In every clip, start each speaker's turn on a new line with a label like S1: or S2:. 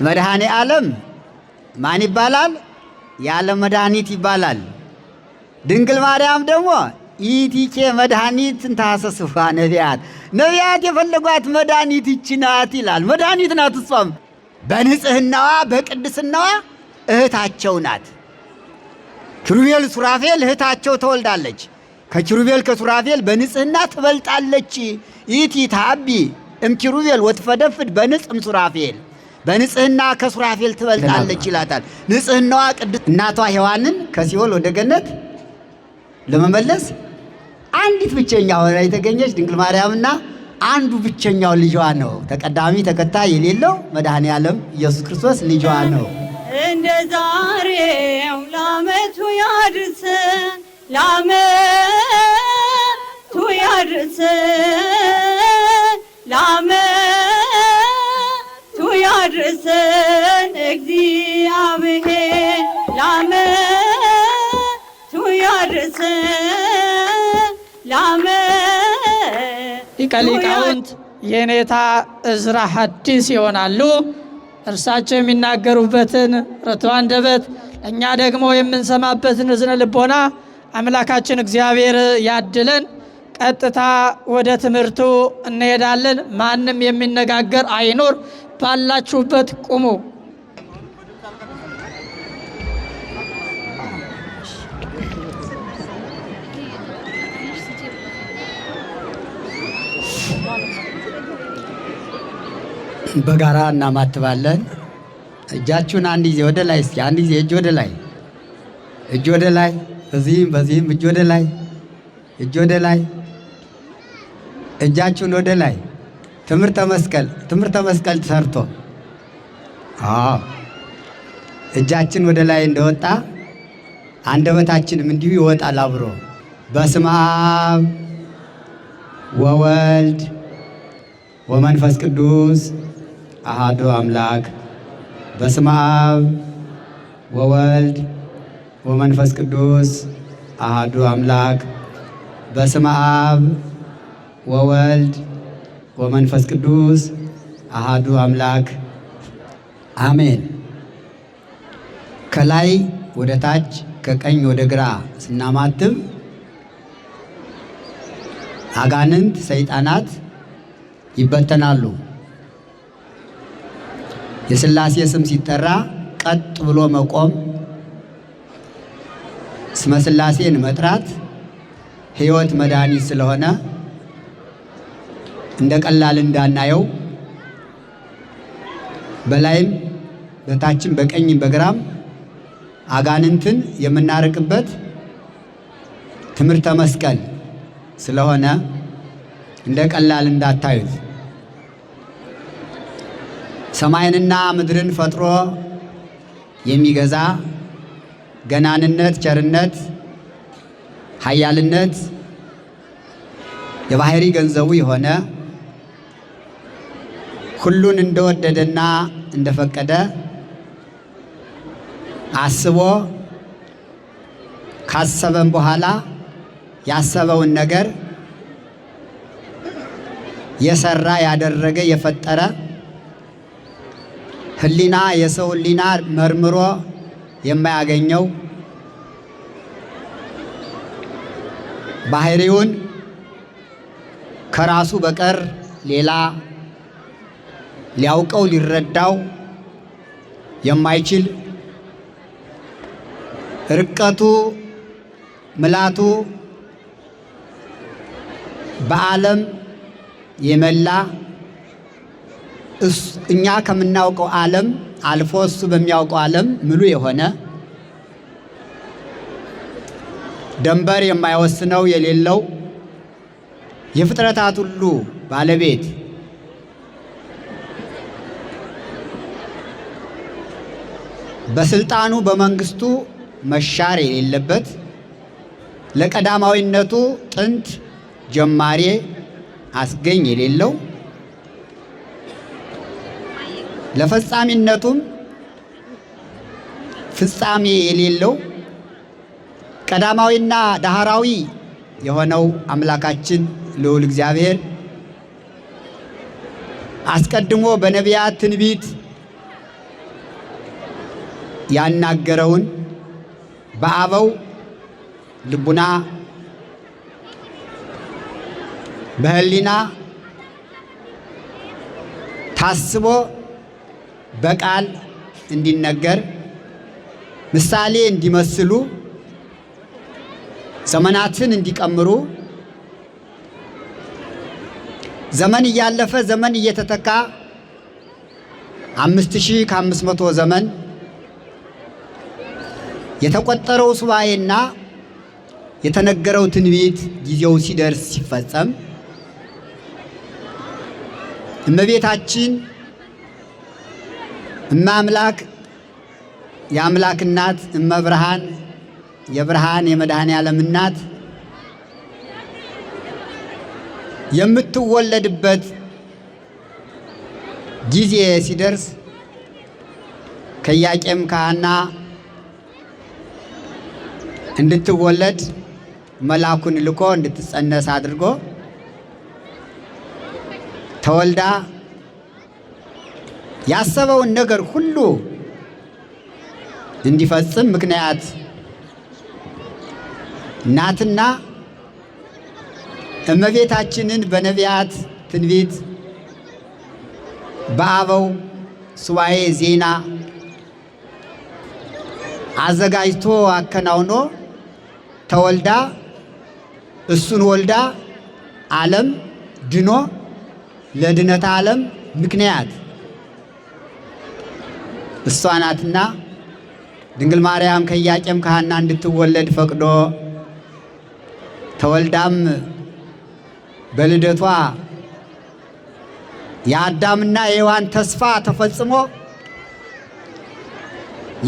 S1: መድኃኔ ዓለም ማን ይባላል? የዓለም መድኃኒት ይባላል። ድንግል ማርያም ደግሞ ኢቲኬ መድኃኒትን ታሰስፋ ነቢያት፣ ነቢያት የፈለጓት መድኃኒት ይቺ ናት ይላል። መድኃኒት ናት። እሷም በንጽህናዋ በቅድስናዋ እህታቸው ናት። ኪሩቤል ሱራፌል እህታቸው ተወልዳለች። ከኪሩቤል ከሱራፌል በንጽህና ትበልጣለች። ኢቲ ታቢ እምኪሩቤል ወትፈደፍድ በንጽም ሱራፌል፣ በንጽህና ከሱራፌል ትበልጣለች ይላታል። ንጽህናዋ ቅድስት እናቷ ሔዋንን ከሲኦል ወደ ገነት ለመመለስ አንዲት ብቸኛ ሆና የተገኘች ድንግል ማርያምና አንዱ ብቸኛው ልጇ ነው። ተቀዳሚ ተከታይ የሌለው መድኃኔ ዓለም ኢየሱስ ክርስቶስ ልጇ ነው።
S2: እንደ ዛሬው ለዓመቱ ያድርሰን፣ ለዓመቱ ያድርሰን፣ ለዓመቱ ያድርሰን እግዚአብሔር፣ ለዓመቱ ያድርሰን፣
S3: ሊቀ ሊቃውንት የኔታ ዕዝራ ሐዲስ ይሆናሉ። እርሳቸው የሚናገሩበትን ርቱዕ አንደበት እኛ ደግሞ የምንሰማበትን እዝነ ልቦና አምላካችን እግዚአብሔር ያድለን። ቀጥታ ወደ ትምህርቱ እንሄዳለን። ማንም የሚነጋገር አይኖር። ባላችሁበት ቁሙ።
S1: በጋራ እናማትባለን። እጃችሁን አንድ ጊዜ ወደ ላይ እስኪ፣ አንድ ጊዜ እጅ ወደ ላይ፣ እጅ ወደ ላይ፣ በዚህም በዚህም እጅ ወደ ላይ፣ እጅ ወደ ላይ፣ እጃችሁን ወደ ላይ። ትምህርተ መስቀል ተሰርቶ እጃችን ወደ ላይ እንደወጣ አንደበታችንም እንዲሁ ይወጣል አብሮ። በስመ አብ ወወልድ ወመንፈስ ቅዱስ አሃዱ አምላክ። በስመ አብ ወወልድ ወመንፈስ ቅዱስ አሃዱ አምላክ። በስመ አብ ወወልድ ወመንፈስ ቅዱስ አሃዱ አምላክ አሜን። ከላይ ወደ ታች ከቀኝ ወደ ግራ ስናማትብ አጋንንት ሰይጣናት ይበተናሉ። የሥላሴ ስም ሲጠራ ቀጥ ብሎ መቆም፣ ስመ ሥላሴን መጥራት ሕይወት መድኃኒት ስለሆነ እንደ ቀላል እንዳናየው በላይም በታችም በቀኝም በግራም አጋንንትን የምናርቅበት ትምህርተ መስቀል ስለሆነ እንደ ቀላል እንዳታዩት። ሰማይንና ምድርን ፈጥሮ የሚገዛ ገናንነት፣ ቸርነት፣ ኃያልነት የባህሪ ገንዘቡ የሆነ ሁሉን እንደወደደና እንደፈቀደ አስቦ ካሰበም በኋላ ያሰበውን ነገር የሰራ ያደረገ የፈጠረ ህሊና የሰው ህሊና መርምሮ የማያገኘው ባህሪውን ከራሱ በቀር ሌላ ሊያውቀው ሊረዳው የማይችል ርቀቱ ምላቱ በዓለም የመላ እኛ ከምናውቀው ዓለም አልፎ እሱ በሚያውቀው ዓለም ምሉ የሆነ ደንበር የማይወስነው የሌለው የፍጥረታት ሁሉ ባለቤት በስልጣኑ በመንግስቱ መሻር የሌለበት ለቀዳማዊነቱ ጥንት ጀማሬ አስገኝ የሌለው ለፈጻሚነቱም ፍጻሜ የሌለው ቀዳማዊና ዳህራዊ የሆነው አምላካችን ልዑል እግዚአብሔር አስቀድሞ በነቢያት ትንቢት ያናገረውን በአበው ልቡና በህሊና ታስቦ በቃል እንዲነገር ምሳሌ እንዲመስሉ ዘመናትን እንዲቀምሩ ዘመን እያለፈ ዘመን እየተተካ 5500 ዘመን የተቆጠረው ሱባኤና የተነገረው ትንቢት ጊዜው ሲደርስ ሲፈጸም እመቤታችን እማምላክ የአምላክ እናት እመብርሃን የብርሃን የመድኃኔ ዓለም እናት የምትወለድበት ጊዜ ሲደርስ ከኢያቄም ከሐና እንድትወለድ መልአኩን ልኮ እንድትጸነስ አድርጎ ተወልዳ ያሰበውን ነገር ሁሉ እንዲፈጽም ምክንያት እናትና እመቤታችንን በነቢያት ትንቢት በአበው ሱባኤ ዜና አዘጋጅቶ አከናውኖ ተወልዳ እሱን ወልዳ ዓለም ድኖ ለድነተ ዓለም ምክንያት እሷ ናትና ድንግል ማርያም ከኢያቄም ከሐና እንድትወለድ ፈቅዶ ተወልዳም በልደቷ የአዳምና የሔዋን ተስፋ ተፈጽሞ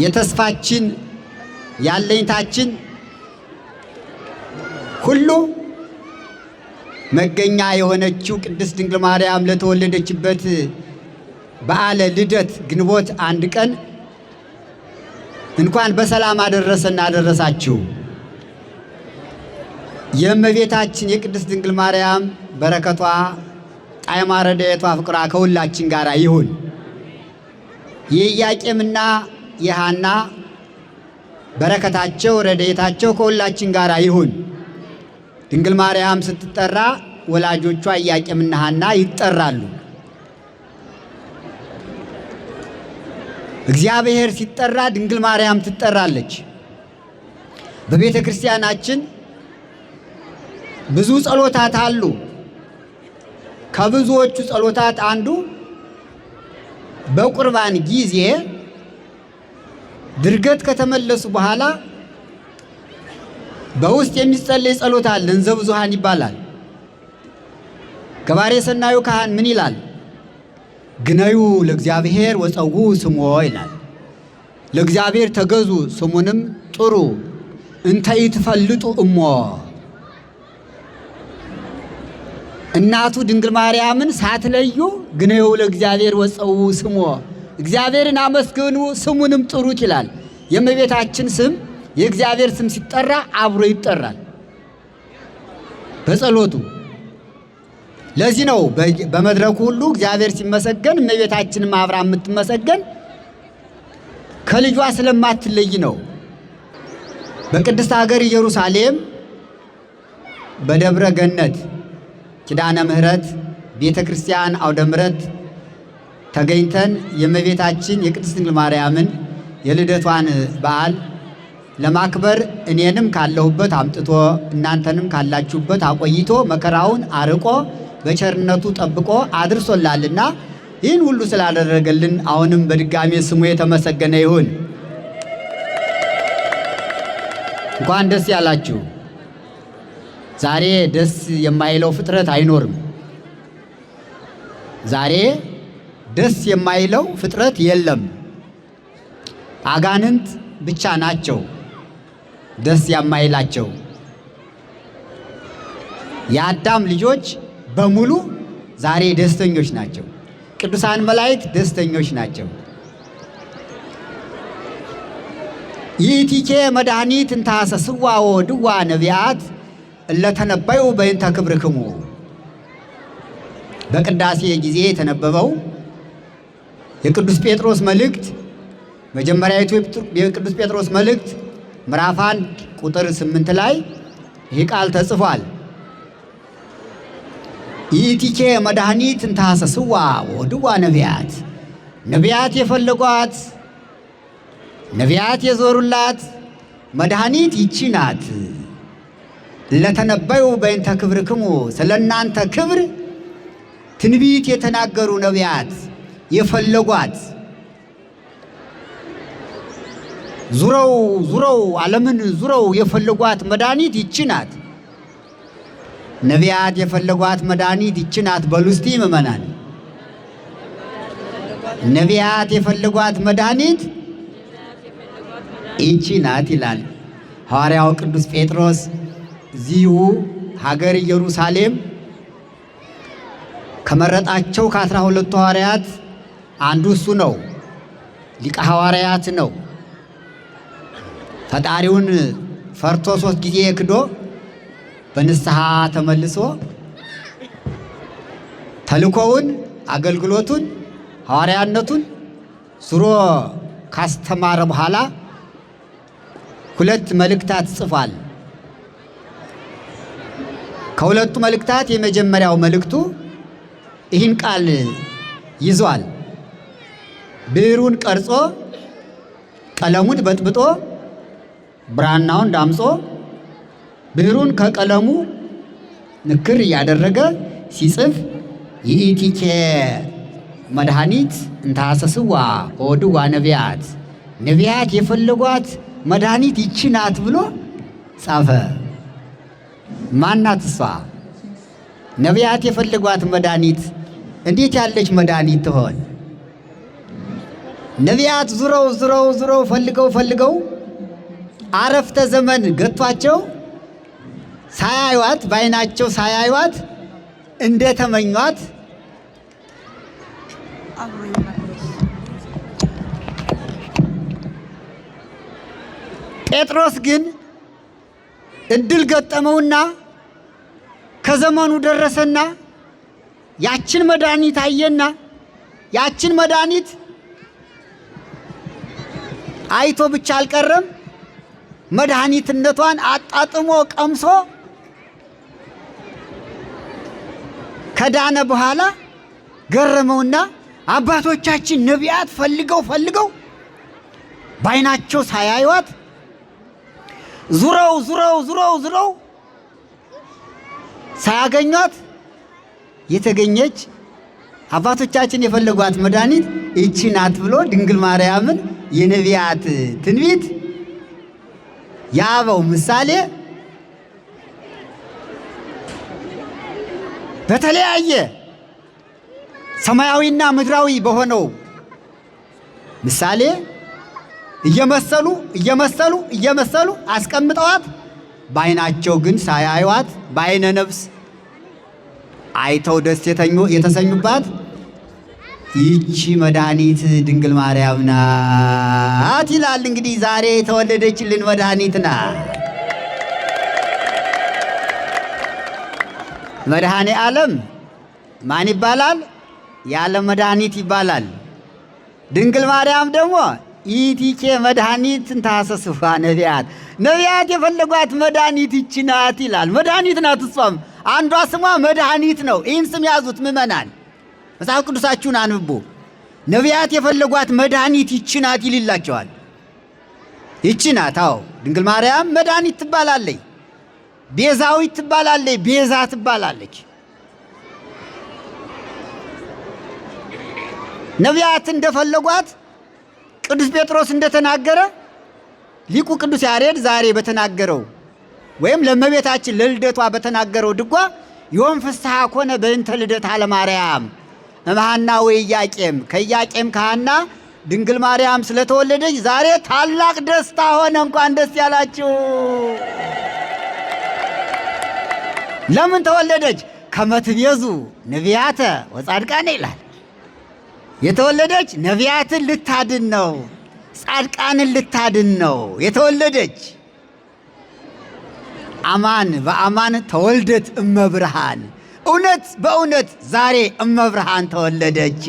S1: የተስፋችን ያለኝታችን ሁሉ መገኛ የሆነችው ቅድስት ድንግል ማርያም ለተወለደችበት በዓለ ልደት ግንቦት 1 ቀን እንኳን በሰላም አደረሰና አደረሳችሁ። የእመቤታችን የቅድስት ድንግል ማርያም በረከቷ ጣዕመ ረድኤቷ ፍቅሯ ከሁላችን ጋር ይሁን። የኢያቄምና የሐና በረከታቸው ረድኤታቸው ከሁላችን ጋር ይሁን። ድንግል ማርያም ስትጠራ ወላጆቿ ኢያቄምና ሐና ይጠራሉ። እግዚአብሔር ሲጠራ ድንግል ማርያም ትጠራለች። በቤተ ክርስቲያናችን ብዙ ጸሎታት አሉ። ከብዙዎቹ ጸሎታት አንዱ በቁርባን ጊዜ ድርገት ከተመለሱ በኋላ በውስጥ የሚጸለይ ጸሎት አለ። እንዘ ብዙኃን ይባላል። ገባሬ ሰናዩ ካህን ምን ይላል? ግነዩ ለእግዚአብሔር ወጸዉ ስሞ ይላል። ለእግዚአብሔር ተገዙ ስሙንም ጥሩ እንተ ይትፈልጡ እሞ። እናቱ ድንግል ማርያምን ሳትለዩ ግነዩ ለእግዚአብሔር ወጸዉ ስሞ፣ እግዚአብሔርን አመስግኑ ስሙንም ጥሩት ይላል። የእመቤታችን ስም የእግዚአብሔር ስም ሲጠራ አብሮ ይጠራል በጸሎቱ። ለዚህ ነው በመድረኩ ሁሉ እግዚአብሔር ሲመሰገን እመቤታችንም አብራ የምትመሰገን ከልጇ ስለማትለይ ነው። በቅድስት ሀገር ኢየሩሳሌም በደብረ ገነት ኪዳነ ምሕረት ቤተ ክርስቲያን አውደ ምሕረት ተገኝተን የእመቤታችን የቅድስት ድንግል ማርያምን የልደቷን በዓል ለማክበር እኔንም ካለሁበት አምጥቶ እናንተንም ካላችሁበት አቆይቶ መከራውን አርቆ በቸርነቱ ጠብቆ አድርሶላልና ይህን ሁሉ ስላደረገልን አሁንም በድጋሜ ስሙ የተመሰገነ ይሁን። እንኳን ደስ ያላችሁ። ዛሬ ደስ የማይለው ፍጥረት አይኖርም። ዛሬ ደስ የማይለው ፍጥረት የለም። አጋንንት ብቻ ናቸው ደስ የማይላቸው። የአዳም ልጆች በሙሉ ዛሬ ደስተኞች ናቸው። ቅዱሳን መላእክት ደስተኞች ናቸው። ይእቲኬ መድኃኒት እንተ ሐሰስዋ ወድዋ ነቢያት እለተነበዩ በእንተ ክብርክሙ። በቅዳሴ ጊዜ የተነበበው የቅዱስ ጴጥሮስ መልእክት መጀመሪያዊቱ የቅዱስ ጴጥሮስ መልእክት ምዕራፍ 1 ቁጥር 8 ላይ ይህ ቃል ተጽፏል። ይእቲኬ መድኃኒት እንተ ሐሰስዋ ወድዋ ነቢያት፣ ነቢያት የፈለጓት ነቢያት የዞሩላት መድኃኒት ይቺ ናት። ለተነበዩ በእንተ ክብርክሙ፣ ስለ እናንተ ክብር ትንቢት የተናገሩ ነቢያት የፈለጓት ዙረው ዓለምን ዙረው የፈለጓት መድኃኒት ይቺ ናት። ነቢያት የፈለጓት መድኃኒት ይቺ ናት። በሉ እስቲ ምእመናን፣ ነቢያት የፈለጓት መድኃኒት ይቺ ናት ይላል ሐዋርያው ቅዱስ ጴጥሮስ። እዚሁ ሀገር ኢየሩሳሌም ከመረጣቸው ከ12 ሐዋርያት አንዱ እሱ ነው። ሊቀ ሐዋርያት ነው። ፈጣሪውን ፈርቶ 3 ጊዜ ክዶ በንስሐ ተመልሶ ተልኮውን አገልግሎቱን ሐዋርያነቱን ዙሮ ካስተማረ በኋላ 2 መልእክታት ጽፏል። ከሁለቱ መልእክታት የመጀመሪያው መልእክቱ ይህን ቃል ይዟል። ብዕሩን ቀርጾ ቀለሙን በጥብጦ ብራናውን ዳምጾ ብዕሩን ከቀለሙ ንክር እያደረገ ሲጽፍ ይእቲኬ መድኃኒት እንተ ሐሰስዋ ወድዋ ነቢያት፣ ነቢያት የፈለጓት መድኃኒት ይቺ ናት ብሎ ጻፈ። ማናት እሷ? ነቢያት የፈለጓት መድኃኒት እንዴት ያለች መድኃኒት ትሆን? ነቢያት ዙረው ፈልገው አረፍተ ዘመን ገቷቸው ሳያዩዋት በዓይናቸው ሳያዩዋት እንደተመኟት ጴጥሮስ ግን እድል ገጠመውና ከዘመኑ ደረሰና ያችን መድኃኒት አየና ያችን መድኃኒት አይቶ ብቻ አልቀረም፣ መድኃኒትነቷን አጣጥሞ ቀምሶ ከዳነ በኋላ ገረመውና አባቶቻችን ነቢያት ፈልገው በዓይናቸው ሳያዩዋት ዙረው ሳያገኟት የተገኘች አባቶቻችን የፈለጓት መድኃኒት ይቺ ናት ብሎ ድንግል ማርያምን የነቢያት ትንቢት የአበው ምሳሌ በተለያየ ሰማያዊና ምድራዊ በሆነው ምሳሌ እየመሰሉ አስቀምጠዋት በዓይናቸው ግን ሳያዩዋት በዓይነ ነፍስ አይተው ደስ የተሰኙባት ይቺ መድኃኒት ድንግል ማርያም ናት ይላል። እንግዲህ ዛሬ የተወለደችልን መድኃኒት ናት። መድኃኔ ዓለም ማን ይባላል? የዓለም መድኃኒት ይባላል። ድንግል ማርያም ደግሞ ይእቲኬ መድኃኒት እንተ ሐሰስዋ ነቢያት፣ ነቢያት የፈለጓት መድኃኒት ይቺ ናት ይላል። መድኃኒት ናት። እሷም አንዷ ስሟ መድኃኒት ነው። ይህን ስም ያዙት ምእመናን፣ መጽሐፍ ቅዱሳችሁን አንብቡ። ነቢያት የፈለጓት መድኃኒት ይቺ ናት ይልላቸዋል። ይቺ ናት። አዎ ድንግል ማርያም መድኃኒት ትባላለች፣ ቤዛዊት ትባላለች፣ ቤዛ ትባላለች። ነቢያት እንደፈለጓት ቅዱስ ጴጥሮስ እንደተናገረ ሊቁ ቅዱስ ያሬድ ዛሬ በተናገረው ወይም ለእመቤታችን ለልደቷ በተናገረው ድጓ ዮም ፍስሐ ኮነ በእንተ ልደታ ለማርያም እምሃና ወኢያቄም፣ ከኢያቄም ከሐና ድንግል ማርያም ስለተወለደች ዛሬ ታላቅ ደስታ ሆነ። እንኳን ደስ ያላችሁ። ለምን ተወለደች? ከመ ትቤዙ ነቢያተ ወጻድቃነ ይላል። የተወለደች ነቢያትን ልታድን ነው፣ ጻድቃንን ልታድን ነው የተወለደች። አማን በአማን ተወልደት እመብርሃን፣ እውነት በእውነት ዛሬ እመብርሃን ተወለደች።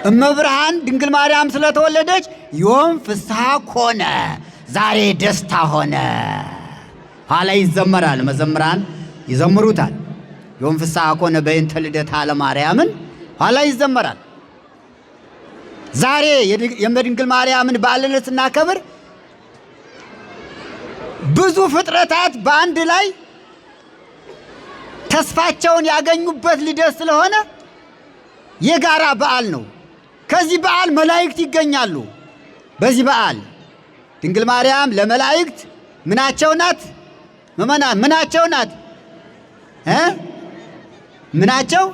S1: እመብርሃን ድንግል ማርያም ስለተወለደች ዮም ፍስሐ ኮነ፣ ዛሬ ደስታ ሆነ። ኋላ ይዘመራል፣ መዘምራን ይዘምሩታል። ዮም ፍስሐ ኮነ በእንተ ልደታ ለማርያምን ኋላ ይዘመራል። ዛሬ የድንግል ማርያምን በዓለ ልደት ስናከብር ብዙ ፍጥረታት በአንድ ላይ ተስፋቸውን ያገኙበት ልደት ስለሆነ የጋራ በዓል ነው። ከዚህ በዓል መላእክት ይገኛሉ። በዚህ በዓል ድንግል ማርያም ለመላእክት ምናቸው ናት? ምእመናን ምናቸው ናት? ምናቸው?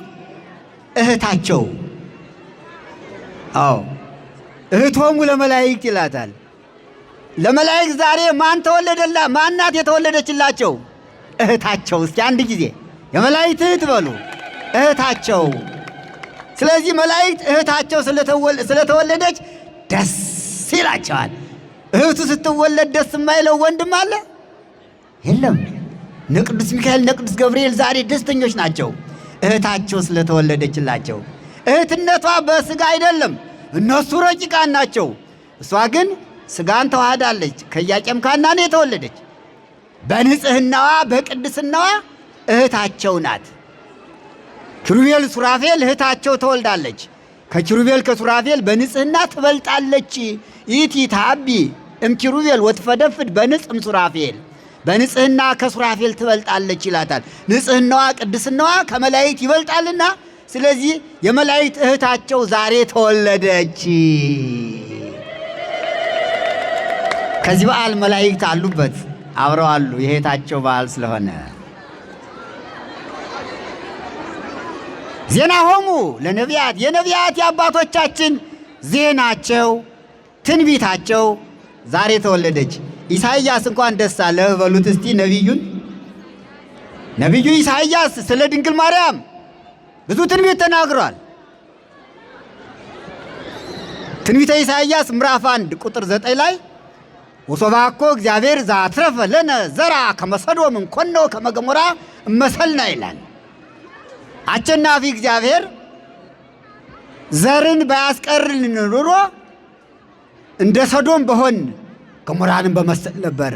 S1: እህታቸው። አዎ እህቶሙ ለመላእክት ይላታል። ለመላእክት ዛሬ ማን ተወለደላ? ማን ናት የተወለደችላቸው? እህታቸው። እስኪ አንድ ጊዜ የመላእክት እህት በሉ፣ እህታቸው። ስለዚህ መላእክት እህታቸው ስለተወለደች ደስ ይላቸዋል። እህቱ ስትወለድ ደስ የማይለው ወንድም አለ? የለም። እነ ቅዱስ ሚካኤል እነ ቅዱስ ገብርኤል ዛሬ ደስተኞች ናቸው፣ እህታቸው ስለተወለደችላቸው። እህትነቷ በስጋ አይደለም፣ እነሱ ረቂቃን ናቸው። እሷ ግን ስጋን ተዋህዳለች። ከኢያቄም ከሐና ነው የተወለደች። በንጽህናዋ በቅድስናዋ እህታቸው ናት። ኪሩቤል ሱራፌል እህታቸው ተወልዳለች። ከኪሩቤል ከሱራፌል በንጽህና ትበልጣለች። ኢቲ ታቢ እምኪሩቤል ወትፈደፍድ በንጽም ሱራፌል፣ በንጽህና ከሱራፌል ትበልጣለች ይላታል። ንጽህናዋ ቅድስናዋ ከመላእክት ይበልጣልና ስለዚህ የመላእክት እህታቸው ዛሬ ተወለደች። ከዚህ በዓል መላእክት አሉበት፣ አብረው አሉ። የእህታቸው በዓል ስለሆነ ዜናሆሙ ለነቢያት፣ የነቢያት የአባቶቻችን ዜናቸው ትንቢታቸው ዛሬ ተወለደች። ኢሳይያስ እንኳን ደስ አለህ በሉት እስቲ ነቢዩን። ነቢዩ ኢሳይያስ ስለ ድንግል ማርያም ብዙ ትንቢት ተናግሯል። ትንቢተ ኢሳይያስ ምዕራፍ 1 ቁጥር 9 ላይ ወሶባኮ እግዚአብሔር ዘአትረፈ ለነ ዘራ ከመ ሰዶም እንኮኖ ከመ ገሞራ እመሰልና ይላል። አሸናፊ እግዚአብሔር ዘርን ባያስቀርልን ኑሮ እንደ ሰዶም በሆን ገሞራንም በመሰል ነበር።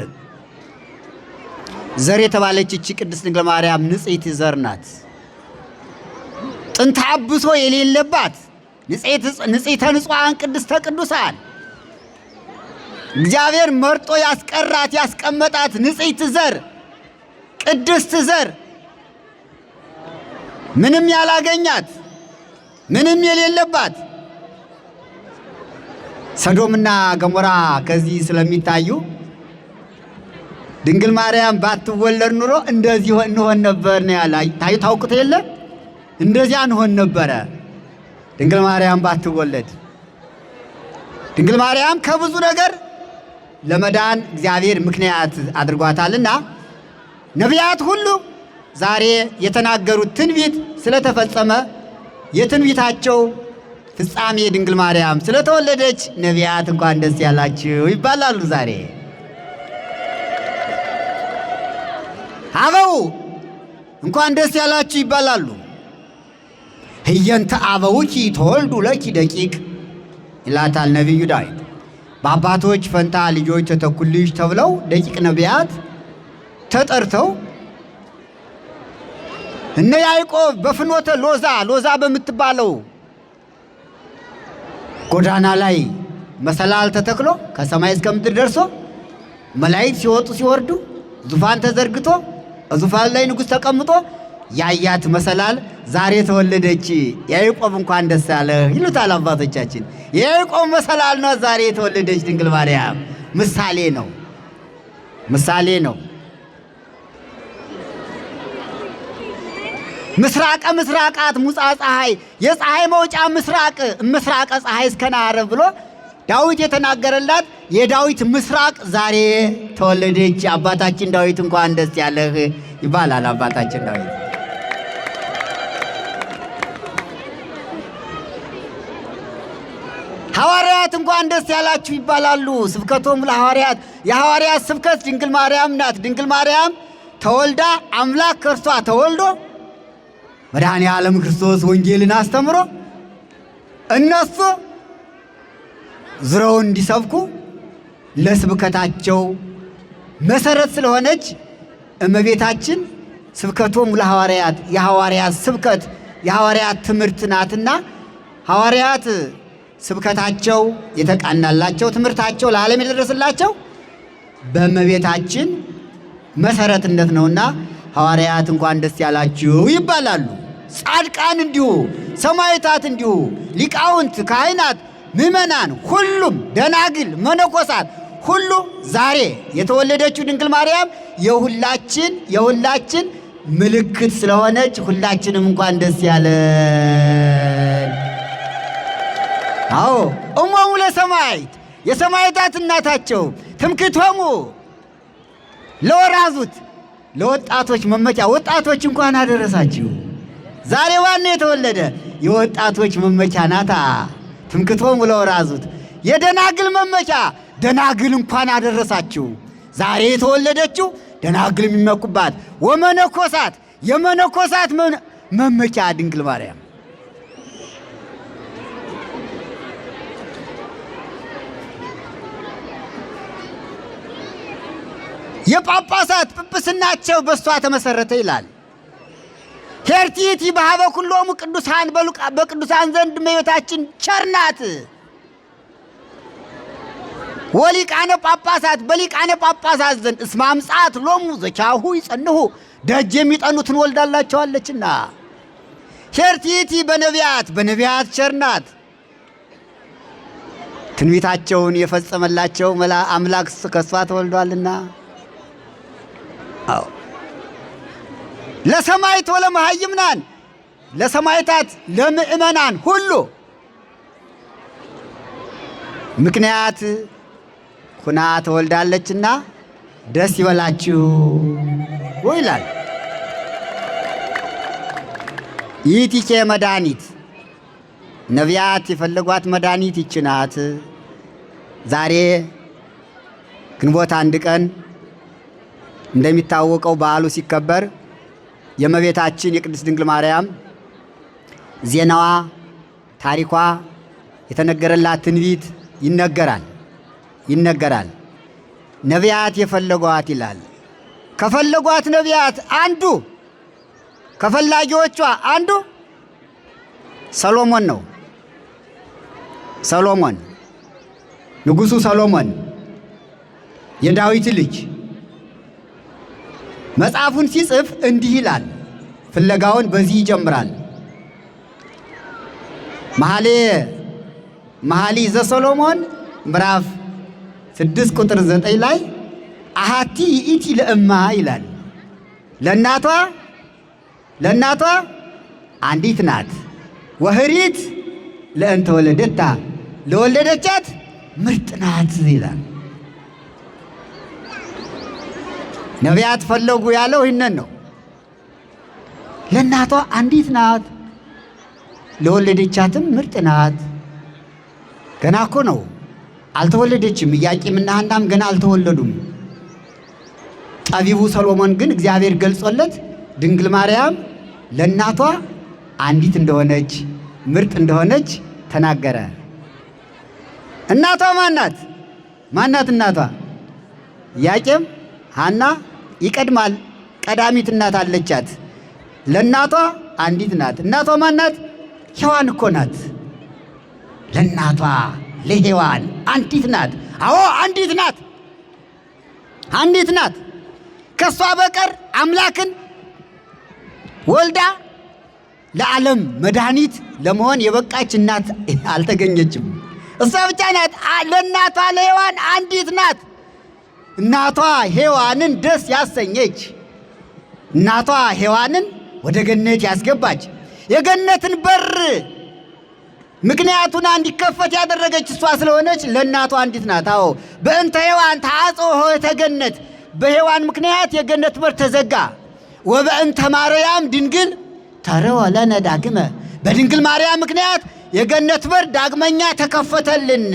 S1: ዘር የተባለች እቺ ቅድስት ድንግል ማርያም ንጽሕት ዘር ናት። ጥንተ አብሶ የሌለባት ንጽሕተ ንጹሐን ቅድስተ ቅዱሳን እግዚአብሔር መርጦ ያስቀራት ያስቀመጣት ንጽሕት ዘር ቅድስት ዘር ምንም ያላገኛት ምንም የሌለባት። ሰዶምና ገሞራ ከዚህ ስለሚታዩ ድንግል ማርያም ባትወለድ ኑሮ እንደዚህ እንሆን ነበር ነው ያለ። ታውቁት የለ እንደዚያ እንሆን ነበረ ድንግል ማርያም ባትወለድ። ድንግል ማርያም ከብዙ ነገር ለመዳን እግዚአብሔር ምክንያት አድርጓታልና ነቢያት ሁሉ ዛሬ የተናገሩት ትንቢት ስለተፈጸመ የትንቢታቸው ፍጻሜ ድንግል ማርያም ስለተወለደች ነቢያት እንኳን ደስ ያላችሁ ይባላሉ። ዛሬ አበው እንኳን ደስ ያላችሁ ይባላሉ። ህየንተ አበውኪ ተወልዱ ለኪ ደቂቅ ይላታል ነቢዩ ዳዊት። በአባቶች ፈንታ ልጆች ተተኩልሽ ተብለው ደቂቅ ነቢያት ተጠርተው እነ ያዕቆብ በፍኖተ ሎዛ በምትባለው ጎዳና ላይ መሰላል ተተክሎ ከሰማይ እስከ ምድር ደርሶ መላእክት ሲወጡ ሲወርዱ ዙፋን ተዘርግቶ ዙፋን ላይ ንጉሥ ተቀምጦ ያያት መሰላል ዛሬ ተወለደች። ያዕቆብ እንኳን ደስ ያለህ ይሉታል አባቶቻችን። የያዕቆብ መሰላል ነው ዛሬ የተወለደች ድንግል ማርያም። ምሳሌ ነው፣ ምሳሌ ነው። ምስራቀ ምስራቃት ሙፃ ፀሐይ፣ የፀሐይ መውጫ ምስራቅ ምስራቀ ፀሐይ እስከ ነዓርብ ብሎ ዳዊት የተናገረላት የዳዊት ምስራቅ ዛሬ ተወለደች። አባታችን ዳዊት እንኳን ደስ ያለህ ይባላል። አባታችን ዳዊት ሐዋርያት እንኳን ደስ ያላችሁ ይባላሉ። ስብከቶም ለሐዋርያት፣ የሐዋርያት ስብከት ድንግል ማርያም ናት። ድንግል ማርያም ተወልዳ አምላክ ከእርሷ ተወልዶ መድኃኔ ዓለም ክርስቶስ ወንጌልን አስተምሮ እነሱ ዝረው እንዲሰብኩ ለስብከታቸው መሰረት ስለሆነች እመቤታችን ስብከቶም ለሐዋርያት የሐዋርያት ስብከት የሐዋርያት ትምህርት ናትና ሐዋርያት ስብከታቸው የተቃናላቸው ትምህርታቸው ለዓለም የደረሰላቸው በእመቤታችን መሰረትነት ነውና ሐዋርያት እንኳን ደስ ያላችሁ ይባላሉ። ጻድቃን እንዲሁ፣ ሰማዕታት እንዲሁ፣ ሊቃውንት፣ ካህናት፣ ምእመናን ሁሉም ደናግል፣ መነኮሳት ሁሉ ዛሬ የተወለደችው ድንግል ማርያም የሁላችን ምልክት ስለሆነች ሁላችንም እንኳን ደስ ያለን። አዎ እሞሙ ለሰማዕት የሰማዕታት እናታቸው ትምክህቶሙ ለወራዙት ለወጣቶች መመኪያ። ወጣቶች እንኳን አደረሳችሁ። ዛሬ ዋና የተወለደ የወጣቶች መመኪያ ናታ። ትምክህቶሙ ለወራዙት የደናግል መመኪያ ደናግል እንኳን አደረሳችሁ። ዛሬ የተወለደችው ደናግል የሚመኩባት ወመነኮሳት የመነኮሳት መመኪያ ድንግል ማርያም የጳጳሳት ጵጵስናቸው በሷ ተመሰረተ ይላል። ሄርቲቲ በሀበ ኩሎሙ ቅዱሳን በቅዱሳን ዘንድ እመቤታችን ቸርናት። ወሊቃነ ጳጳሳት በሊቃነ ጳጳሳት ዘንድ እስመ አምጻት ሎሙ ዘቻሁ ይጸንሁ ደጅ የሚጠኑትን ወልዳላቸዋለችና። ሄርቲቲ በነቢያት ቸርናት ትንቢታቸውን የፈጸመላቸው አምላክ ከሷ ተወልዷልና። አዎ ለሰማዕት ወለመሃይምናን ለሰማዕታት ለምእመናን ሁሉ ምክንያት ሁና ተወልዳለችና ደስ ይበላችሁ ይላል። ይህቲኬ መድኃኒት ነቢያት የፈለጓት መድኃኒት ይህች ናት። ዛሬ ግንቦት 1 ቀን እንደሚታወቀው በዓሉ ሲከበር የእመቤታችን የቅድስት ድንግል ማርያም ዜናዋ፣ ታሪኳ የተነገረላት ትንቢት ይነገራል። ነቢያት የፈለጓት ይላል። ከፈለጓት ነቢያት አንዱ ከፈላጊዎቿ አንዱ ሰሎሞን ነው። ንጉሡ ሰሎሞን የዳዊት ልጅ መጽሐፉን ሲጽፍ እንዲህ ይላል። ፍለጋውን በዚህ ይጀምራል። መኃልየ ዘሰሎሞን ምዕራፍ 6 ቁጥር 9 ላይ አሐቲ ይእቲ ለእማ ይላል። ለእናቷ አንዲት ናት። ወህሪት ለእንተ ወለደታ ለወለደቻት ምርጥ ናት ይላል። ነቢያት ፈለጉ ያለው ይህንን ነው። ለእናቷ አንዲት ናት፣ ለወለደቻትም ምርጥ ናት። ገና እኮ ነው፣ አልተወለደችም። ኢያቄምና ሐናም ገና አልተወለዱም። ጠቢቡ ሰሎሞን ግን እግዚአብሔር ገልጾለት ድንግል ማርያም ለእናቷ አንዲት እንደሆነች ምርጥ እንደሆነች ተናገረ። እናቷ ማናት? እናቷ ኢያቄም ሐና ይቀድማል። ቀዳሚት እናት አለቻት። ለእናቷ አንዲት ናት። እናቷ ማናት? ሔዋን እኮ ናት። ለእናቷ ለሔዋን አንዲት ናት። አዎ አንዲት ናት። ከሷ በቀር አምላክን ወልዳ ለዓለም መድኃኒት ለመሆን የበቃች እናት አልተገኘችም። እሷ ብቻ ናት። ለእናቷ ለሔዋን አንዲት ናት። እናቷ ሔዋንን ደስ ያሰኘች፣ እናቷ ሔዋንን ወደ ገነት ያስገባች፣ የገነትን በር ምክንያቱን እንዲከፈት ያደረገች እሷ ስለሆነች ለእናቷ አንዲት ናት። አዎ በእንተ ሔዋን ተአጽሖ ኆኅተ ገነት፣ በሔዋን ምክንያት የገነት በር ተዘጋ። ወበእንተ ማርያም ድንግል ተርኅወ ለነ ዳግመ፣ በድንግል ማርያም ምክንያት የገነት በር ዳግመኛ ተከፈተልን።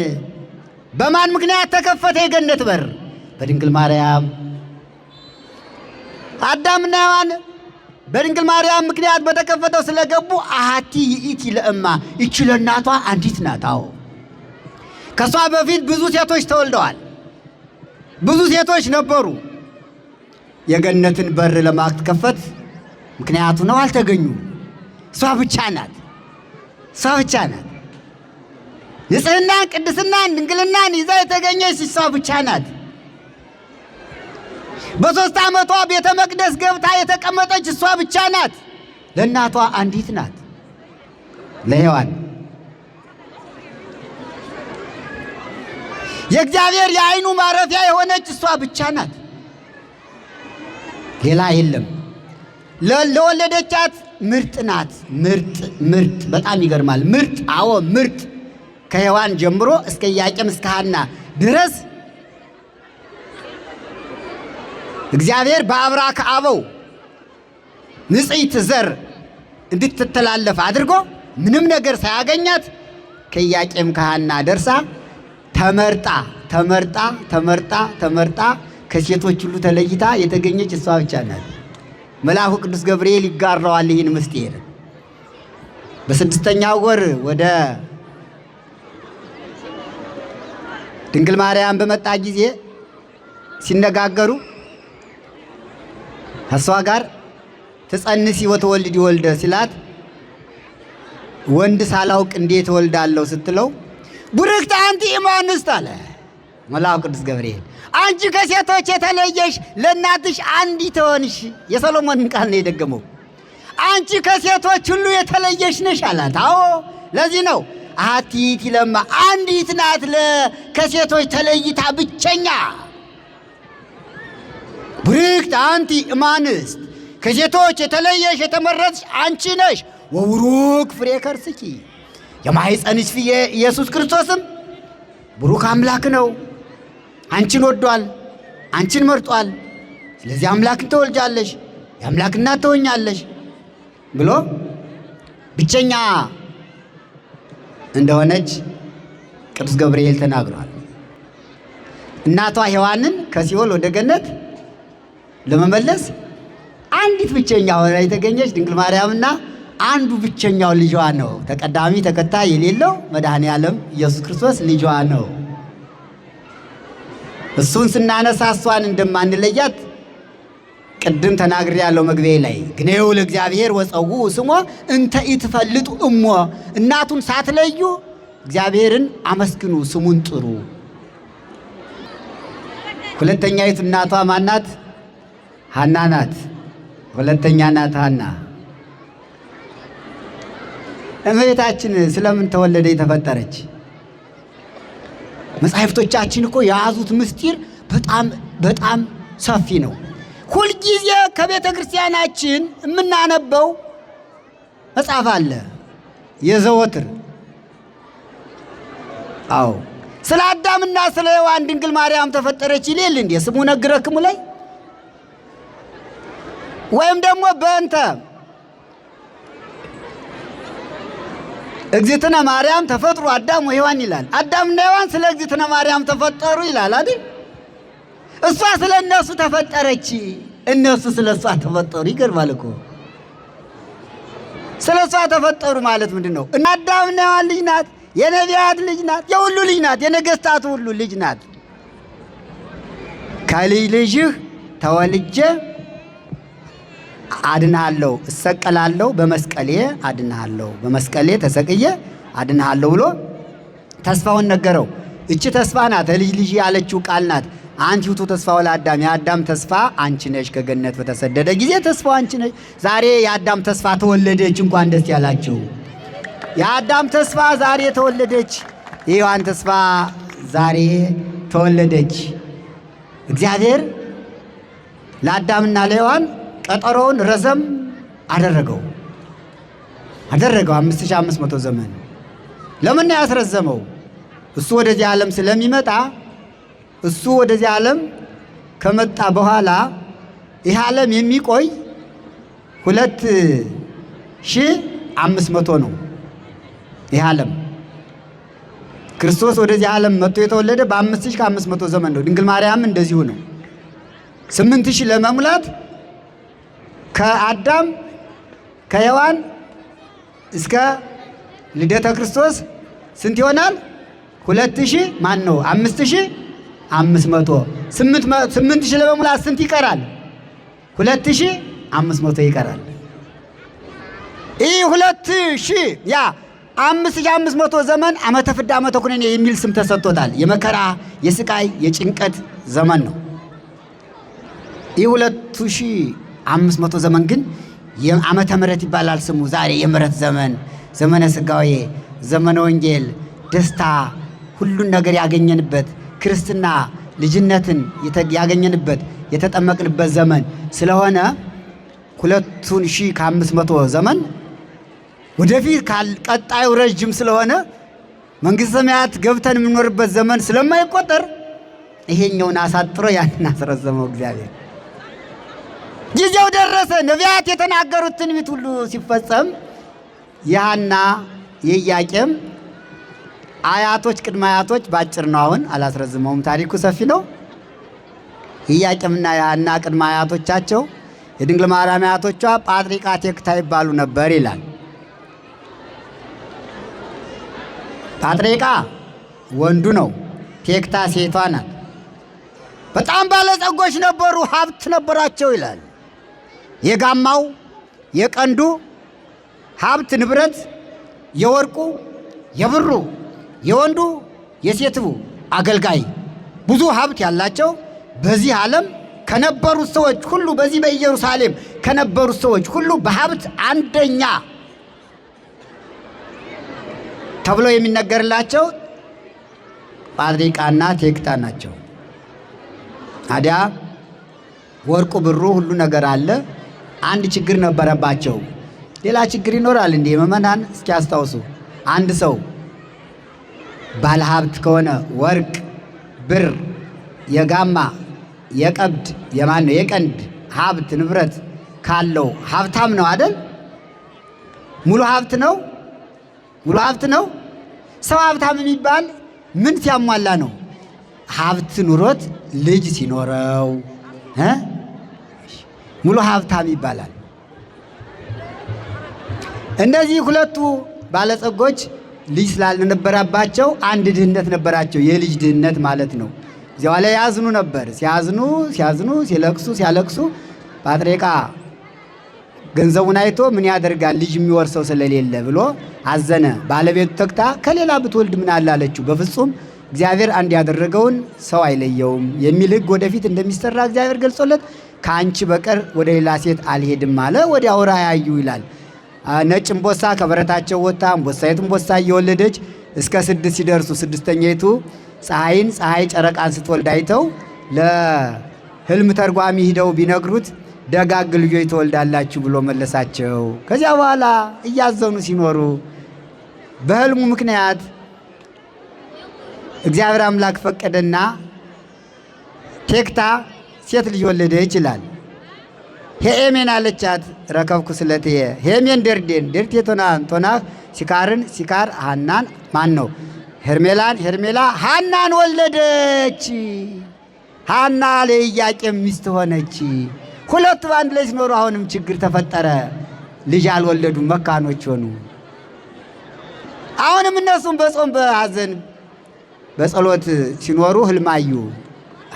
S1: በማን ምክንያት ተከፈተ የገነት በር? በድንግል ማርያም። አዳምና ሔዋን በድንግል ማርያም ምክንያት በተከፈተው ስለገቡ አሐቲ ይእቲ ለእማ ይቺ ለእናቷ አንዲት ናት። አዎ ከሷ በፊት ብዙ ሴቶች ተወልደዋል። ብዙ ሴቶች ነበሩ። የገነትን በር ለማስከፈት ምክንያቱ ነው አልተገኙም። እሷ ብቻ ናት። እሷ ብቻ ናት። ንጽሕናን፣ ቅድስናን፣ ድንግልናን ይዛ የተገኘች እሷ ብቻ ናት። በ3 ዓመቷ ቤተ መቅደስ ገብታ የተቀመጠች እሷ ብቻ ናት። ለእናቷ አንዲት ናት፣ ለሔዋን። የእግዚአብሔር የዓይኑ ማረፊያ የሆነች እሷ ብቻ ናት፣ ሌላ የለም። ለወለደቻት ምርጥ ናት። ምርጥ በጣም ይገርማል። ምርጥ፣ አዎ ምርጥ። ከሔዋን ጀምሮ እስከ ኢያቄም እስከ ሐና ድረስ እግዚአብሔር በአብራከ አበው ንጽሕት ዘር እንድትተላለፍ አድርጎ ምንም ነገር ሳያገኛት ከኢያቄም ከሐና ደርሳ ተመርጣ ከሴቶች ሁሉ ተለይታ የተገኘች እሷ ብቻ ናት። መልአኩ ቅዱስ ገብርኤል ይጋራዋል ይህን ምስጢር። በ6ኛው ወር ወደ ድንግል ማርያም በመጣ ጊዜ ሲነጋገሩ ከእሷ ጋር ትጸንሲ ወተወልድ ይወልደ ሲላት ወንድ ሳላውቅ እንዴት እወልዳለሁ ስትለው ቡርክት አንቲ እማንስት አለ መልአኩ ቅዱስ ገብርኤል። አንቺ ከሴቶች የተለየሽ ለእናትሽ አንዲት ሆንሽ። የሰሎሞንን ቃል ነው የደገመው። አንቺ ከሴቶች ሁሉ የተለየሽ ነሽ አላት። አዎ ለዚህ ነው አሐቲ ይእቲ ለእማ አንዲት ናት ከሴቶች ተለይታ ብቸኛ። ቡርክት አንቲ እማንስት ከሴቶች የተለየሽ የተመረጥሽ አንቺ ነሽ። ወቡሩክ ፍሬ ከርስኪ የማኅፀንሽ ፍሬ ኢየሱስ ክርስቶስም ቡሩክ አምላክ ነው። አንቺን ወዷል፣ አንቺን መርጧል። ስለዚህ አምላክን ትወልጃለሽ፣ የአምላክ እናት ትሆኛለሽ ብሎ ብቸኛ እንደሆነች ቅዱስ ገብርኤል ተናግሯል። እናቷ ሔዋንን ከሲኦል ወደ ገነት ለመመለስ አንዲት ብቸኛ ሆና የተገኘች ድንግል ማርያምና አንዱ ብቸኛው ልጇ ነው። ተቀዳሚ ተከታይ የሌለው መድኃኔ ዓለም ኢየሱስ ክርስቶስ ልጇ ነው። እሱን ስናነሳ እሷን እንደማንለያት ቅድም ተናግሬ ያለው መግቢያ ላይ ግኔው ለእግዚአብሔር ወፀው ስሞ እንተ ኢትፈልጡ እሞ እናቱን ሳትለዩ እግዚአብሔርን አመስግኑ፣ ስሙን ጥሩ። ሁለተኛይቱ እናቷ ማናት? ሐና ናት። ሁለተኛ ናት ሐና። እመቤታችን ስለምን ተወለደ የተፈጠረች? መጻሕፍቶቻችን እኮ የያዙት ምስጢር በጣም ሰፊ ነው። ሁልጊዜ ከቤተ ክርስቲያናችን የምናነበው መጽሐፍ አለ የዘወትር። አዎ ስለ አዳምና ስለ ሔዋን ድንግል ማርያም ተፈጠረች ይላል እንዴ ስሙ ነግረክሙ ላይ ወይም ደግሞ በእንተ እግዝእትነ ማርያም ተፈጥሩ አዳም ወሔዋን ይላል። አዳምና ሔዋን ስለ እግዝእትነ ማርያም ተፈጠሩ ይላል አይደል? እሷ ስለ እነሱ ተፈጠረች፣ እነሱ ስለ እሷ ተፈጠሩ። ይገርማል እኮ። ስለ እሷ ተፈጠሩ ማለት ምንድን ነው? አዳምና ሔዋን ልጅ ናት፣ የነቢያት ልጅ ናት፣ የሁሉ ልጅ ናት፣ የነገስታቱ ሁሉ ልጅ ናት። ከልጅ ልጅህ ተወልጄ አድንሃለሁ፣ እሰቀላለሁ፣ በመስቀሌ አድንሃለሁ፣ በመስቀሌ ተሰቅዬ አድንሃለሁ ብሎ ተስፋውን ነገረው። እቺ ተስፋ ናት፣ ልጅ ልጅ ያለችው ቃል ናት። አንቺ ውእቱ ተስፋው ለአዳም፣ የአዳም ተስፋ አንቺ ነሽ። ከገነት በተሰደደ ጊዜ ተስፋው አንቺ ነሽ። ዛሬ የአዳም ተስፋ ተወለደች። እንኳን ደስ ያላችሁ። የአዳም ተስፋ ዛሬ ተወለደች። የሔዋን ተስፋ ዛሬ ተወለደች። እግዚአብሔር ለአዳምና ለሔዋን ቀጠሮውን ረዘም አደረገው 5500 ዘመን። ለምን ነው ያስረዘመው? እሱ ወደዚህ ዓለም ስለሚመጣ። እሱ ወደዚህ ዓለም ከመጣ በኋላ ይህ ዓለም የሚቆይ 2500 ነው። ይህ ዓለም ክርስቶስ ወደዚህ ዓለም መጥቶ የተወለደ በ5500 ዘመን ነው። ድንግል ማርያም እንደዚሁ ነው። 8000 ለመሙላት ከአዳም ከሔዋን እስከ ልደተ ክርስቶስ ስንት ይሆናል? 2000 ማን ነው? 5500 8000 ለመሙላት ስንት ይቀራል? 2500 ይቀራል። ይህ 2000 ያ 5500 ዘመን ዓመተ ፍዳ ዓመተ ኩነኔ የሚል ስም ተሰጥቶታል። የመከራ የስቃይ የጭንቀት ዘመን ነው። ይህ 2500 ዘመን ግን የዓመተ ምሕረት ይባላል ስሙ። ዛሬ የምሕረት ዘመን፣ ዘመነ ስጋዌ፣ ዘመነ ወንጌል፣ ደስታ ሁሉን ነገር ያገኘንበት ክርስትና ልጅነትን ያገኘንበት የተጠመቅንበት ዘመን ስለሆነ 2500 ዘመን ወደፊት ቀጣዩ ረጅም ስለሆነ መንግሥተ ሰማያት ገብተን የምንኖርበት ዘመን ስለማይቆጠር ይሄኛውን አሳጥሮ ያንን አስረዘመው እግዚአብሔር። ጊዜው ደረሰ። ነቢያት የተናገሩት ትንቢት ሁሉ ሲፈጸም የሐና የኢያቄም አያቶች ቅድመ አያቶች ባጭር ነው፣ አሁን አላስረዝመውም፣ ታሪኩ ሰፊ ነው። ኢያቄምና የሐና ቅድመ አያቶቻቸው የድንግል ማርያም አያቶቿ ጳጥሪቃ ቴክታ ይባሉ ነበር ይላል። ጳጥሪቃ ወንዱ ነው፣ ቴክታ ሴቷ ናት። በጣም ባለጸጎች ነበሩ፣ ሀብት ነበራቸው ይላል። የጋማው የቀንዱ ሀብት ንብረት፣ የወርቁ የብሩ የወንዱ የሴቱ አገልጋይ ብዙ ሀብት ያላቸው በዚህ ዓለም ከነበሩት ሰዎች ሁሉ በዚህ በኢየሩሳሌም ከነበሩት ሰዎች ሁሉ በሀብት አንደኛ ተብሎ የሚነገርላቸው ጳጥሪቃና ቴክታ ናቸው። ታዲያ ወርቁ ብሩ ሁሉ ነገር አለ። አንድ ችግር ነበረባቸው። ሌላ ችግር ይኖራል እንዴ ምእመናን? እስኪ አስታውሱ። አንድ ሰው ባለ ሀብት ከሆነ ወርቅ፣ ብር፣ የጋማ የቀብድ የማን ነው የቀንድ ሀብት ንብረት ካለው ሀብታም ነው አይደል? ሙሉ ሀብት ነው። ሙሉ ሀብት ነው። ሰው ሀብታም የሚባል ምን ሲያሟላ ነው? ሀብት ኑሮት ልጅ ሲኖረው ሙሉ ሀብታም ይባላል። እነዚህ ሁለቱ ባለጸጎች ልጅ ስላልነበረባቸው አንድ ድህነት ነበራቸው። የልጅ ድህነት ማለት ነው። እዚያው ላይ ያዝኑ ነበር። ሲያዝኑ ሲያለቅሱ ጳጥሪቃ ገንዘቡን አይቶ ምን ያደርጋል ልጅ የሚወርሰው ስለሌለ ብሎ አዘነ። ባለቤቱ ተክታ ከሌላ ብትወልድ ምን አለ አለችው። በፍጹም እግዚአብሔር አንድ ያደረገውን ሰው አይለየውም የሚል ሕግ ወደፊት እንደሚሰራ እግዚአብሔር ገልጾለት ከአንቺ በቀር ወደ ሌላ ሴት አልሄድም አለ። ወዲያው ራእይ ያዩ ይላል። ነጭ እምቦሳ ከበረታቸው ወጣ። እምቦሳይቱ እምቦሳ እየወለደች እስከ 6 ሲደርሱ ስድስተኛይቱ ፀሐይ ጨረቃን ስትወልድ አይተው ለሕልም ተርጓሚ ሂደው ቢነግሩት ደጋግ ልጆች ትወልዳላችሁ ብሎ መለሳቸው። ከዚያ በኋላ እያዘኑ ሲኖሩ በሕልሙ ምክንያት እግዚአብሔር አምላክ ፈቀደና ቴክታ ሴት ልጅ ወለደች ይላል። ሄሜን አለቻት ረከብኩ ስለትየ ሄሜን ደርዴን ደርቴ ቶናህ ሲካር ሐናን ማን ነው ሄርሜላ ሐናን ወለደች። ሐና ለኢያቄም ሚስት ሆነች። ሁለቱ በአንድ ላይ ሲኖሩ አሁንም ችግር ተፈጠረ። ልጅ አልወለዱም፣ መካኖች ሆኑ። አሁንም እነሱም በጾም በሐዘን በጸሎት ሲኖሩ ህልማዩ።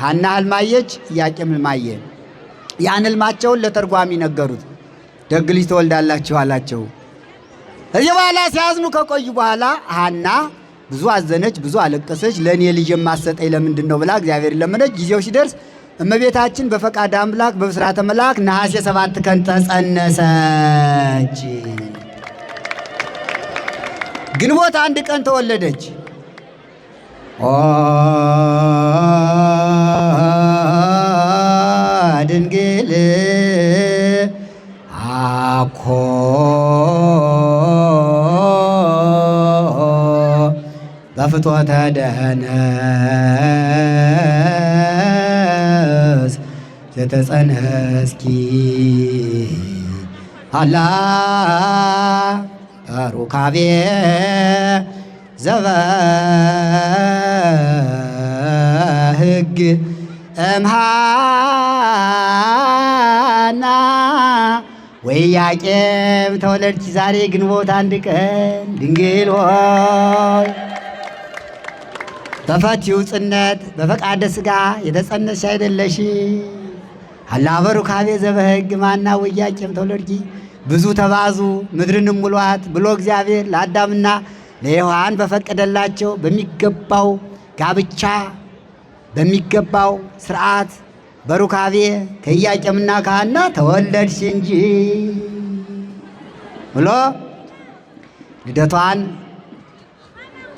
S1: ሐና ህልማየች፣ ኢያቄም ህልማየ። ያን ህልማቸውን ለተርጓሚ ነገሩት። ደግ ልጅ ትወልዳላችሁ አላቸው። እዚህ በኋላ ሲያዝኑ ከቆዩ በኋላ ሐና ብዙ አዘነች፣ ብዙ አለቀሰች። ለእኔ ልጅ የማሰጠኝ ለምንድን ነው ብላ እግዚአብሔር ለመነች። ጊዜው ሲደርስ እመቤታችን በፈቃድ አምላክ በብስራተ መልአክ ነሐሴ 7 ቀን ተጸነሰች። ግንቦት 1 ቀን ተወለደች። ድንግል አኮ በፍትወተ ደህነስ ዘተጸነስኪ አላ ሩካቤ ዘበህግ እምሃና ኢያቄም ተወለድች ዛሬ ግንቦት አንድ ቀን ድንግል ሆይ በፈቲው ጽነት በፈቃደ ሥጋ የተጸነስሽ አይደለሽ አላ በሩካቤ ዘበሕግ ማና ወኢያቄም ተወለድኪ ብዙ ተባዙ ምድርንም ሙሏት ብሎ እግዚአብሔር ለአዳምና ለሔዋን በፈቀደላቸው በሚገባው ጋብቻ በሚገባው ሥርዓት በሩካቤ ከኢያቄምና ከሐና ተወለድሽ እንጂ ብሎ ልደቷን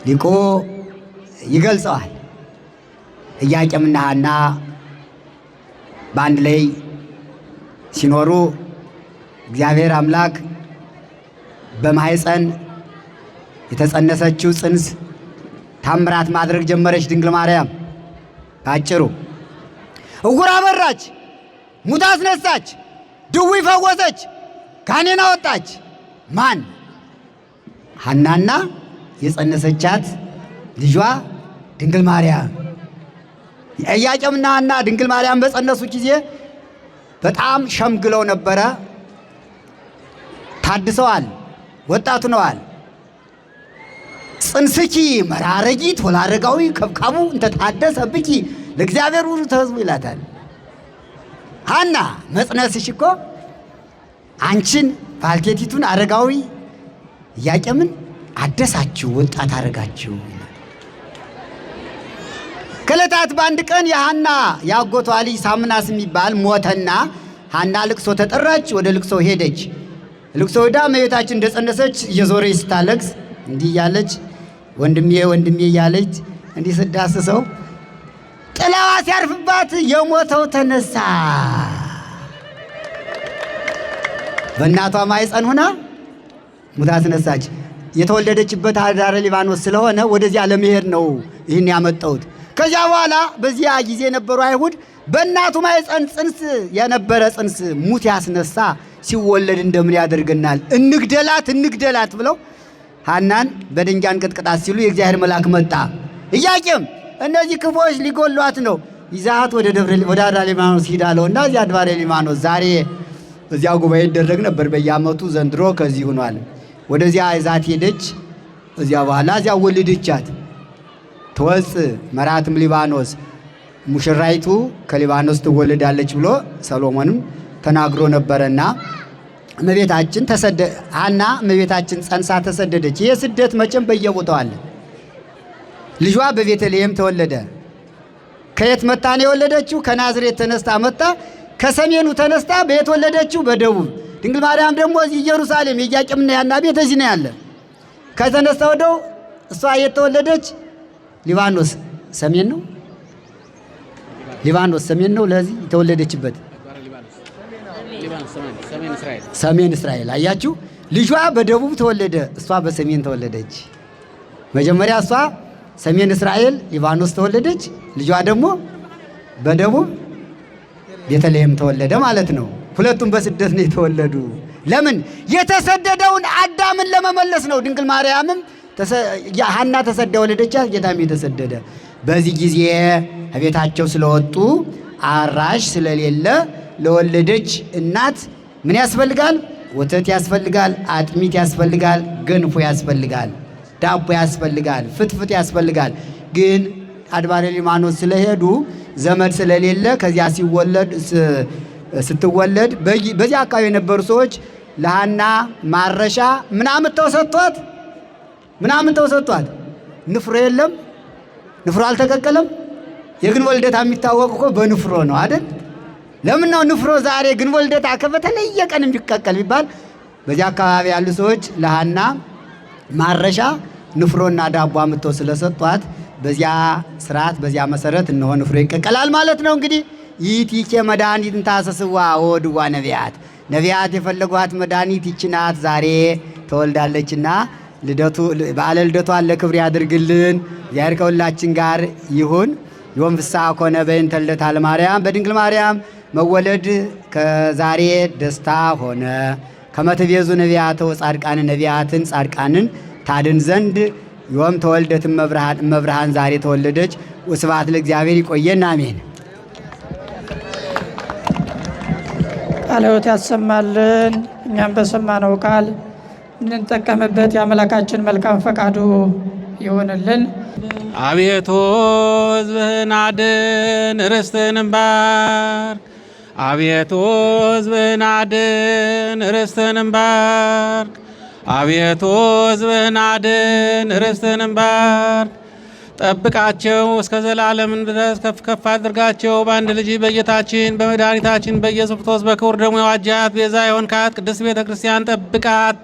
S1: ሊቁ ይገልጸዋል። ኢያቄምና ሐና በአንድ ላይ ሲኖሩ እግዚአብሔር አምላክ በማኅፀን የተጸነሰችው ጽንስ ታምራት ማድረግ ጀመረች። ድንግል ማርያም ባጭሩ ዕውር አበራች፣ ሙት አስነሳች፣ ድውይ ፈወሰች፣ ጋኔን አወጣች። ማን? ሐናና የጸነሰቻት ልጇ ድንግል ማርያም። ኢያቄምና ሐና ድንግል ማርያም በጸነሱ ጊዜ በጣም ሸምግለው ነበረ። ታድሰዋል፣ ወጣቱ ነዋል። ጽንስኪ መራረጊት ወላረጋዊ ከብካቡ እንተታደሰ ብኪ ለእግዚአብሔር ሁሉ ተሕዝቡ ይላታል። ሐና መጽነስሽ እኮ አንቺን ባልቴቲቱን አረጋዊ ኢያቄምን አደሳችሁ፣ ወጣት አረጋችሁ። ከዕለታት በአንድ ቀን የሐና ያጎቷ ልጅ ሳምናስ የሚባል ሞተና ሐና ልቅሶ ተጠራች። ወደ ልቅሶ ሄደች። ልቅሶ ሄዳ እመቤታችን እንደጸነሰች እየዞረች ስታለቅስ እንዲህ እያለች ወንድሜ ወንድሜ እያለች እንዲህ ስዳስሰው ጥላዋ ሲያርፍባት የሞተው ተነሳ። በእናቷ ማኅፀን ሆና ሙታ አስነሳች። የተወለደችበት ዳረ ሊባኖስ ስለሆነ ወደዚያ ለመሄድ ነው ይህን ያመጣሁት። ከዚያ በኋላ በዚያ ጊዜ የነበሩ አይሁድ በእናቱ ማኅፀን ጽንስ የነበረ ጽንስ ሙት ያስነሳ ሲወለድ እንደምን ያደርገናል? እንግደላት ብለው ሐናን በድንጋይ አንቀጥቅጣት ሲሉ የእግዚአብሔር መልአክ መጣ። ኢያቄም እነዚህ ክፎች ሊጎሏት ነው፣ ይዛት ወደ ዳረ ሊባኖስ ሂዳለው እና እዚያ ዳረ ሊባኖስ ዛሬ እዚያ ጉባኤ ይደረግ ነበር በየዓመቱ። ዘንድሮ ከዚህ ሆኗል። ወደዚያ ይዛት ሄደች። እዚያ በኋላ እዚያ ወለደቻት። ትወፅ መራትም ሊባኖስ ሙሽራይቱ ከሊባኖስ ትወለዳለች ብሎ ሰሎሞንም ተናግሮ ነበረና እመቤታችን ሐና እመቤታችን ጸንሳ ተሰደደች። ይህ ስደት መቼም በየቦታው አለ። ልጇ በቤተልሔም ተወለደ። ከየት መታ ነው የወለደችው? ከናዝሬት ተነስታ መጣ። ከሰሜኑ ተነስታ በየት ወለደችው? በደቡብ። ድንግል ማርያም ደግሞ እዚህ ኢየሩሳሌም የኢያቄምና የሐና ቤት እዚህ ነው ያለ። ከተነስታ ወደው እሷ የት ተወለደች? ሊባኖስ ሰሜን ነው። ሊባኖስ ሰሜን ነው። ለዚህ የተወለደችበት ሰሜን እስራኤል። አያችሁ፣ ልጇ በደቡብ ተወለደ፣ እሷ በሰሜን ተወለደች። መጀመሪያ እሷ ሰሜን እስራኤል ሊባኖስ ተወለደች፣ ልጇ ደግሞ በደቡብ ቤተልሔም ተወለደ ማለት ነው። ሁለቱም በስደት ነው የተወለዱ። ለምን? የተሰደደውን አዳምን ለመመለስ ነው። ድንግል ማርያምም ሐና ተሰዳ ወለደቻት፣ ጌታም የተሰደደ። በዚህ ጊዜ ከቤታቸው ስለወጡ አራሽ ስለሌለ ለወለደች እናት ምን ያስፈልጋል? ወተት ያስፈልጋል፣ አጥሚት ያስፈልጋል፣ ገንፎ ያስፈልጋል፣ ዳቦ ያስፈልጋል፣ ፍትፍት ያስፈልጋል። ግን አድባረ ሊባኖስ ስለሄዱ ዘመድ ስለሌለ ከዚያ ስትወለድ በዚያ አካባቢ የነበሩ ሰዎች ለሐና ማረሻ ምናምን ተሰጥቷት ንፍሮ የለም፣ ንፍሮ አልተቀቀለም። የግንቦት ልደታ የሚታወቅ እኮ በንፍሮ ነው አይደል? ለምን ነው ንፍሮ ዛሬ ግንቦት ልደታ በተለየ ቀን የሚቀቀል ቢባል? በዚያ አካባቢ ያሉ ሰዎች ለሐና ማረሻ ንፍሮና ዳቦ አምጥተው ስለሰጧት በዚያ ስርዓት በዚያ መሰረት እነሆ ንፍሮ ይቀቀላል ማለት ነው። እንግዲህ ይእቲኬ መድኃኒትን ታሰስዋ ወድዋ ነቢያት የፈለጓት መድኃኒት ይህች ናት። ዛሬ ተወልዳለችና በዓለ ልደቷን ለክብር ያድርግልን። እግዚአብሔር ከሁላችን ጋር ይሁን። ዮም ፍስሐ ኮነ በእንተ ልደታ ለማርያም። በድንግል ማርያም መወለድ ከዛሬ ደስታ ሆነ። ከመትቤዙ ነቢያተ ወጻድቃን ነቢያትን ጻድቃንን ታድን ዘንድ ዮም ተወልደት እመብርሃን ዛሬ ተወለደች። ወስብሐት ለእግዚአብሔር። ይቆየን። አሜን። ቃለ ሕይወት ያሰማልን።
S3: እኛም በሰማነው ቃል እንድንጠቀምበት የአምላካችን መልካም ፈቃዱ ይሆንልን።
S4: አቤቱ ሕዝብህን አድን፣ ርስትህንም ባርክ። አቤቱ ሕዝብህን አድን፣ ርስትህንም ባርክ። አቤቱ ሕዝብህን አድን፣ ርስትህንም ባርክ። ጠብቃቸው እስከ ዘላለም ድረስ ከፍ ከፍ አድርጋቸው። በአንድ ልጅ በጌታችን በመድኃኒታችን በኢየሱስ ክርስቶስ በክቡር ደሙ የዋጃት ቤዛ የሆንካት ቅድስት ቤተ ክርስቲያን ጠብቃት።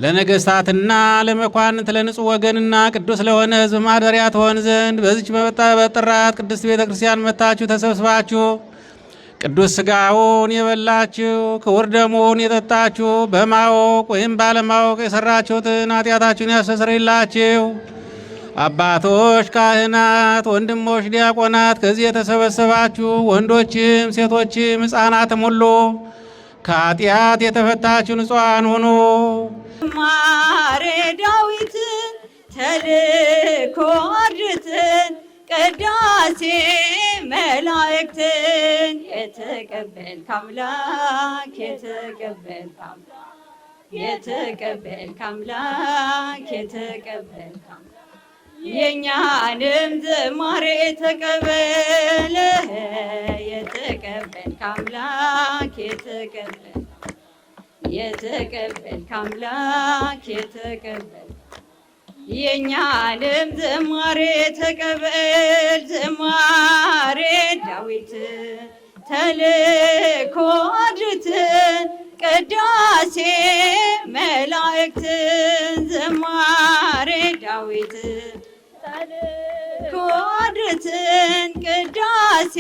S4: ለነገሥታትና ለመኳንንት ለንጹሕ ወገንና ቅዱስ ለሆነ ሕዝብ ማደሪያ ትሆን ዘንድ በዚች በጠራት ቅድስት ቤተ ክርስቲያን መጥታችሁ ተሰብስባችሁ ቅዱስ ሥጋውን የበላችሁ ክቡር ደሙን የጠጣችሁ በማወቅ ወይም ባለማወቅ የሠራችሁትን ኃጢአታችሁን ያስተሰርይላችሁ። አባቶች ካህናት፣ ወንድሞች ዲያቆናት፣ ከዚህ የተሰበሰባችሁ ወንዶችም ሴቶችም ሕፃናትም ሁሉ ከኃጢአት የተፈታችሁ ንጹሐን ሁኑ።
S2: ማሬ ዳዊትን ተልኮ አድርትን ቅዳሴ መላእክትን የተቀበልክ አምላክ የተቀበልክ አምላክ የእኛንም ዝማሬ ተቀበለ። የተቀበልክ አምላክ የተቀበልክ አምላክ የእኛንም ዝማሬ ተቀበል። ዝማሬ ዳዊት ተልኮ አድርትን ቅዳሴ መላእክትን ዝማሬ ዳዊት ተልኮ አድርትን ቅዳሴ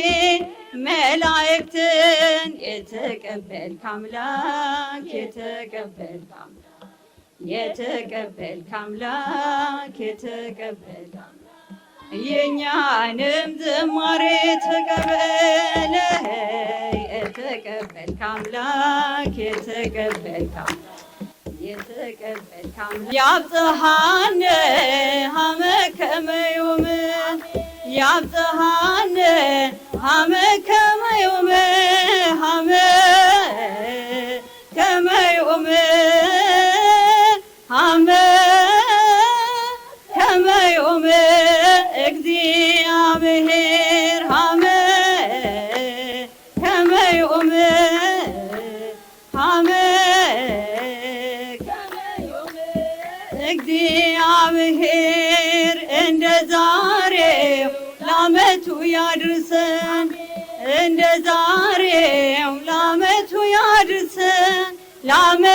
S2: መላእክትን የተቀበልክ አምላክ የተቀበልክ አምላክ የእኛንም ዝማሬ ተቀበለ። የተቀበልክ አምላክ የተቀበልክ ያብጽሐነ ሀመ ከመ ዮም ያብጽሐነ ሀመ ከመ ዮም ሀመ ከመ ዮም ሀመ ከመ ዮም እግዚአብሔር ሀመ ከመ ዮም ሀመ እግዚአብሔር እንደ ዛሬው ለዓመቱ ያድርሰን፣ እንደ ዛሬው ለዓመቱ ያድርሰን፣ ለዓመቱ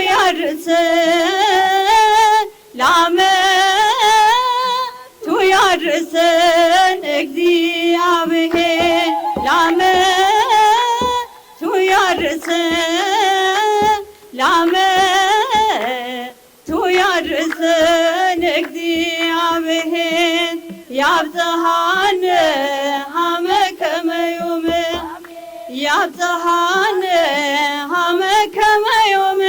S2: ያድርሰን፣ ለዓመቱ ያድርሰን። እግዚአብሔር ለዓመቱ ያድርሰን፣ ለዓመቱ ያድርሰን። እግዚአብሔር ያብጽሐነ ሀመ ከመ ዮም ያብጽሐነ ሀመ ከመ ዮም